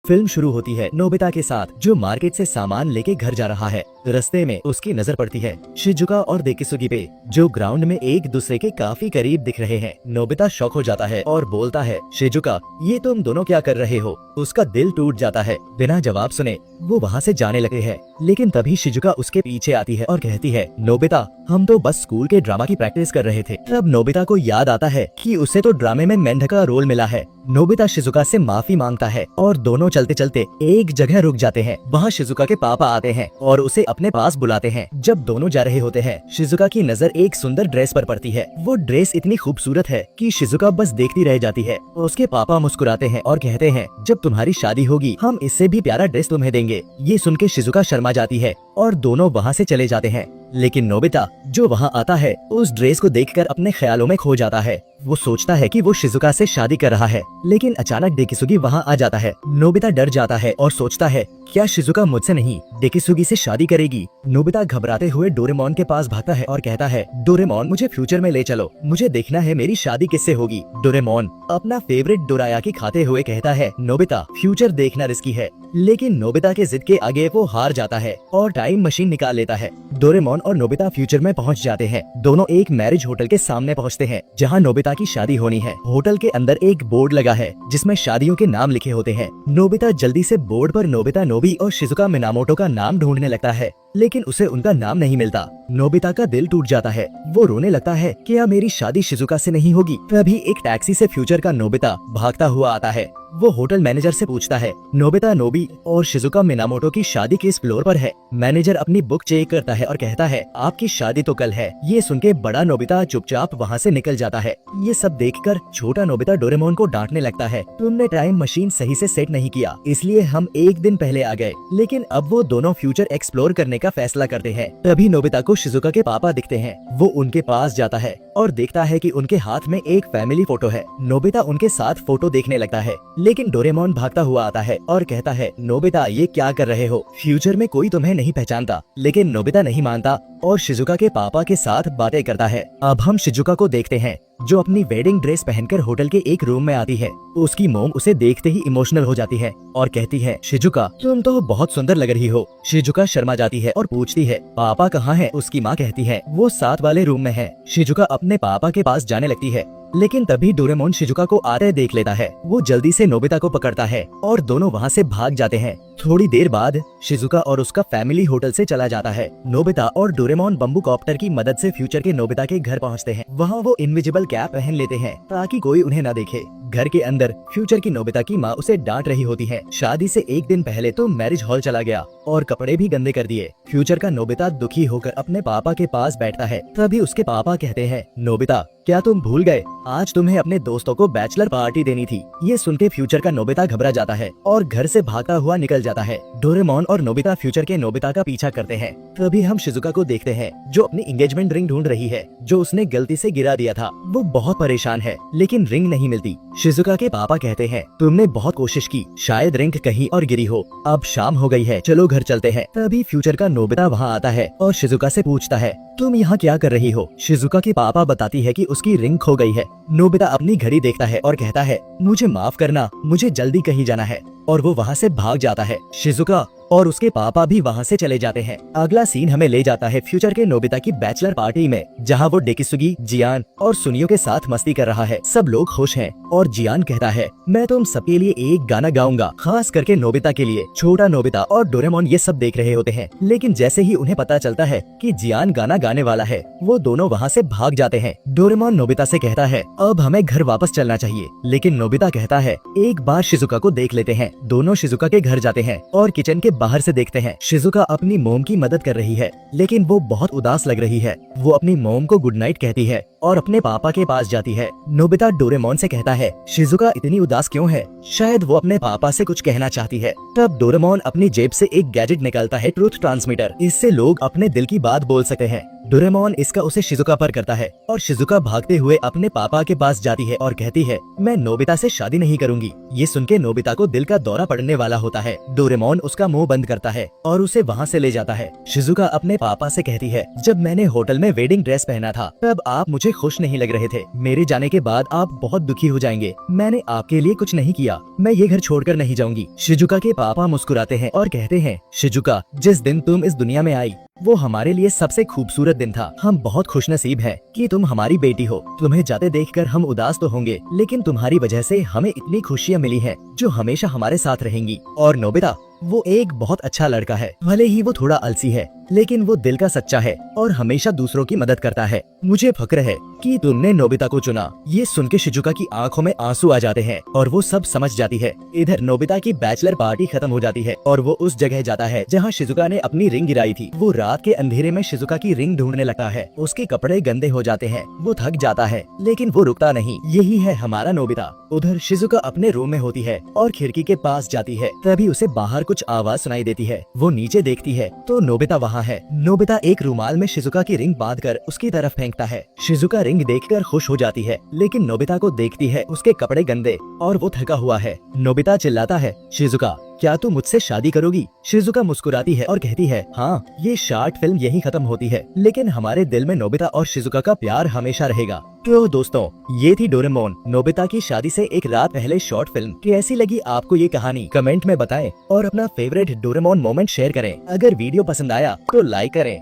Film शुरू होती है नोबिता के साथ, जो मार्केट से सामान लेके घर जा रहा है। रास्ते में उसकी नजर पड़ती है शिजुका और डेकिसुगी पे, जो ग्राउंड में एक दूसरे के काफी करीब दिख रहे हैं। नोबिता शॉक हो जाता है और बोलता है, शिजुका ये तुम दोनों क्या कर रहे हो? उसका दिल टूट जाता है। बिना जवाब सुने वो वहाँ से जाने लगे हैं, लेकिन तभी शिजुका उसके पीछे आती है और कहती है, नोबिता हम तो बस स्कूल के ड्रामा की प्रैक्टिस कर रहे थे। तब नोबिता को याद आता है कि उसे तो ड्रामे में मेंढक का रोल मिला है। नोबिता शिजुका से माफी मांगता है और दोनों चलते चलते एक जगह रुक जाते हैं। वहाँ शिजुका के पापा आते हैं और उसे अपने पास बुलाते हैं। जब दोनों जा रहे होते हैं, शिजुका की नजर एक सुंदर ड्रेस पर पड़ती है। वो ड्रेस इतनी खूबसूरत है कि शिजुका बस देखती रह जाती है। उसके पापा मुस्कुराते हैं और कहते हैं, जब तुम्हारी शादी होगी हम इससे भी प्यारा ड्रेस तुम्हें देंगे। ये सुन के शिजुका शर्मा जाती है और दोनों वहाँ से चले जाते हैं। लेकिन नोबिता जो वहाँ आता है उस ड्रेस को देखकर अपने ख्यालों में खो जाता है। वो सोचता है कि वो शिजुका से शादी कर रहा है, लेकिन अचानक डेकिसुगी वहाँ आ जाता है। नोबिता डर जाता है और सोचता है, क्या शिजुका मुझसे नहीं डेकिसुगी से शादी करेगी? नोबिता घबराते हुए डोरेमोन के पास भागता है और कहता है, डोरेमोन मुझे फ्यूचर में ले चलो, मुझे देखना है मेरी शादी किससे होगी। डोरेमोन अपना फेवरेट डोरायाकी खाते हुए कहता है, नोबिता फ्यूचर देखना रिस्की है। लेकिन नोबिता के जिद के आगे वो हार जाता है और टाइम मशीन निकाल लेता है। डोरेमोन और नोबिता फ्यूचर में पहुंच जाते हैं। दोनों एक मैरिज होटल के सामने पहुंचते हैं, जहां नोबिता की शादी होनी है। होटल के अंदर एक बोर्ड लगा है जिसमें शादियों के नाम लिखे होते हैं। नोबिता जल्दी से बोर्ड पर नोबिता नोबी और शिजुका मिनामोटो का नाम ढूंढने लगता है, लेकिन उसे उनका नाम नहीं मिलता। नोबिता का दिल टूट जाता है। वो रोने लगता है, क्या मेरी शादी शिजुका से नहीं होगी? तभी एक टैक्सी से फ्यूचर का नोबिता भागता हुआ आता है। वो होटल मैनेजर से पूछता है, नोबिता नोबी और शिजुका मिनामोटो की शादी किस फ्लोर पर है? मैनेजर अपनी बुक चेक करता है और कहता है, आपकी शादी तो कल है। ये सुन के बड़ा नोबिता चुपचाप वहाँ से निकल जाता है। ये सब देखकर छोटा नोबिता डोरेमोन को डांटने लगता है, तुमने टाइम मशीन सही से सेट नहीं किया, इसलिए हम एक दिन पहले आ गए। लेकिन अब वो दोनों फ्यूचर एक्सप्लोर करने का फैसला करते हैं। तभी नोबिता को शिजुका के पापा दिखते हैं। वो उनके पास जाता है और देखता है कि उनके हाथ में एक फैमिली फोटो है। नोबिता उनके साथ फोटो देखने लगता है, लेकिन डोरेमोन भागता हुआ आता है और कहता है, नोबिता ये क्या कर रहे हो? फ्यूचर में कोई तुम्हें नहीं पहचानता। लेकिन नोबिता नहीं मानता और शिजुका के पापा के साथ बातें करता है। अब हम शिजुका को देखते हैं, जो अपनी वेडिंग ड्रेस पहनकर होटल के एक रूम में आती है। उसकी मोम उसे देखते ही इमोशनल हो जाती है और कहती है, शिजुका तुम तो बहुत सुंदर लग रही हो। शिजुका शर्मा जाती है और पूछती है, पापा कहाँ हैं? उसकी माँ कहती है, वो साथ वाले रूम में है। शिजुका अपने पापा के पास जाने लगती है, लेकिन तभी डोरेमोन शिजुका को आते देख लेता है। वो जल्दी से नोबिता को पकड़ता है और दोनों वहाँ से भाग जाते हैं। थोड़ी देर बाद शिजुका और उसका फैमिली होटल से चला जाता है। नोबिता और डोरेमोन बम्बू कॉप्टर की मदद से फ्यूचर के नोबिता के घर पहुँचते हैं। वहाँ वो इनविजिबल कैप पहन लेते हैं ताकि कोई उन्हें न देखे। घर के अंदर फ्यूचर की नोबिता की माँ उसे डांट रही होती है, शादी से एक दिन पहले तो मैरिज हॉल चला गया और कपड़े भी गंदे कर दिए। फ्यूचर का नोबिता दुखी होकर अपने पापा के पास बैठता है। तभी उसके पापा कहते हैं, नोबिता क्या तुम भूल गए? आज तुम्हें अपने दोस्तों को बैचलर पार्टी देनी थी। ये सुन के फ्यूचर का नोबिता घबरा जाता है और घर से भागता हुआ निकल जाता है। डोरेमोन और नोबिता फ्यूचर के नोबिता का पीछा करते हैं। तभी हम शिजुका को देखते हैं, जो अपनी एंगेजमेंट रिंग ढूंढ रही है, जो उसने गलती से गिरा दिया था। वो बहुत परेशान है, लेकिन रिंग नहीं मिलती। शिजुका के पापा कहते हैं, तुमने बहुत कोशिश की, शायद रिंग कहीं और गिरी हो। अब शाम हो गई है, चलो घर चलते हैं। तभी फ्यूचर का नोबिता वहाँ आता है और शिजुका से पूछता है, तुम यहाँ क्या कर रही हो? शिजुका के पापा बताती है कि उसकी रिंग खो गई है। नोबिता अपनी घड़ी देखता है और कहता है, मुझे माफ करना, मुझे जल्दी कहीं जाना है। और वो वहाँ से भाग जाता है। शिजुका और उसके पापा भी वहाँ से चले जाते हैं। अगला सीन हमें ले जाता है फ्यूचर के नोबिता की बैचलर पार्टी में, जहाँ वो डेकिसुगी, जियान और सुनियो के साथ मस्ती कर रहा है। सब लोग खुश हैं और जियान कहता है, मैं तुम सबके लिए एक गाना गाऊंगा, खास करके नोबिता के लिए। छोटा नोबिता और डोरेमोन ये सब देख रहे होते हैं, लेकिन जैसे ही उन्हें पता चलता है कि जियान गाना गाने वाला है, वो दोनों वहाँ से भाग जाते हैं। डोरेमोन नोबिता से कहता है, अब हमें घर वापस चलना चाहिए, लेकिन नोबिता कहता है, एक बार शिजुका को देख लेते हैं। दोनों शिजुका के घर जाते हैं और किचन के बाहर से देखते हैं शिजुका अपनी मोम की मदद कर रही है, लेकिन वो बहुत उदास लग रही है। वो अपनी मोम को गुड नाइट कहती है और अपने पापा के पास जाती है। नोबिता डोरेमोन से कहता है, शिजुका इतनी उदास क्यों है? शायद वो अपने पापा से कुछ कहना चाहती है। तब डोरेमोन अपनी जेब से एक गैजेट निकालता है, ट्रूथ ट्रांसमीटर। इससे लोग अपने दिल की बात बोल सकते हैं। डोरेमोन इसका उसे शिजुका पर करता है और शिजुका भागते हुए अपने पापा के पास जाती है और कहती है, मैं नोबिता से शादी नहीं करूंगी। ये सुन के नोबिता को दिल का दौरा पड़ने वाला होता है। डोरेमोन उसका मुंह बंद करता है और उसे वहाँ से ले जाता है। शिजुका अपने पापा से कहती है, जब मैंने होटल में वेडिंग ड्रेस पहना था, तब आप मुझे खुश नहीं लग रहे थे। मेरे जाने के बाद आप बहुत दुखी हो जाएंगे। मैंने आपके लिए कुछ नहीं किया, मैं ये घर छोड़कर नहीं जाऊंगी। शिजुका के पापा मुस्कुराते हैं और कहते हैं, शिजुका, जिस दिन तुम इस दुनिया में आई वो हमारे लिए सबसे खूबसूरत दिन था। हम बहुत खुशनसीब हैं कि तुम हमारी बेटी हो। तुम्हें जाते देखकर हम उदास तो होंगे, लेकिन तुम्हारी वजह से हमें इतनी खुशियाँ मिली हैं जो हमेशा हमारे साथ रहेंगी। और नोबिता, वो एक बहुत अच्छा लड़का है। भले ही वो थोड़ा आलसी है, लेकिन वो दिल का सच्चा है और हमेशा दूसरों की मदद करता है। मुझे फक्र है कि तुमने नोबिता को चुना। ये सुन के शिजुका की आंखों में आंसू आ जाते हैं और वो सब समझ जाती है। इधर नोबिता की बैचलर पार्टी खत्म हो जाती है और वो उस जगह जाता है जहाँ शिजुका ने अपनी रिंग गिराई थी। वो रात के अंधेरे में शिजुका की रिंग ढूंढने लगता है। उसके कपड़े गंदे हो जाते हैं, वो थक जाता है, लेकिन वो रुकता नहीं। यही है हमारा नोबिता। उधर शिजुका अपने रूम में होती है और खिड़की के पास जाती है। तभी उसे बाहर कुछ आवाज सुनाई देती है। वो नीचे देखती है तो नोबिता वहाँ है। नोबिता एक रुमाल में शिजुका की रिंग बांधकर उसकी तरफ फेंकता है। शिजुका रिंग देखकर खुश हो जाती है, लेकिन नोबिता को देखती है उसके कपड़े गंदे और वो थका हुआ है। नोबिता चिल्लाता है, शिजुका, क्या तू मुझसे शादी करोगी? शिजुका मुस्कुराती है और कहती है, हाँ, ये शॉर्ट फिल्म यहीं खत्म होती है, लेकिन हमारे दिल में नोबिता और शिजुका का प्यार हमेशा रहेगा। तो दोस्तों, ये थी डोरेमोन नोबिता की शादी से एक रात पहले शॉर्ट फिल्म। कैसी लगी आपको ये कहानी? कमेंट में बताएं और अपना फेवरेट डोरेमोन मोमेंट शेयर करें। अगर वीडियो पसंद आया तो लाइक करें।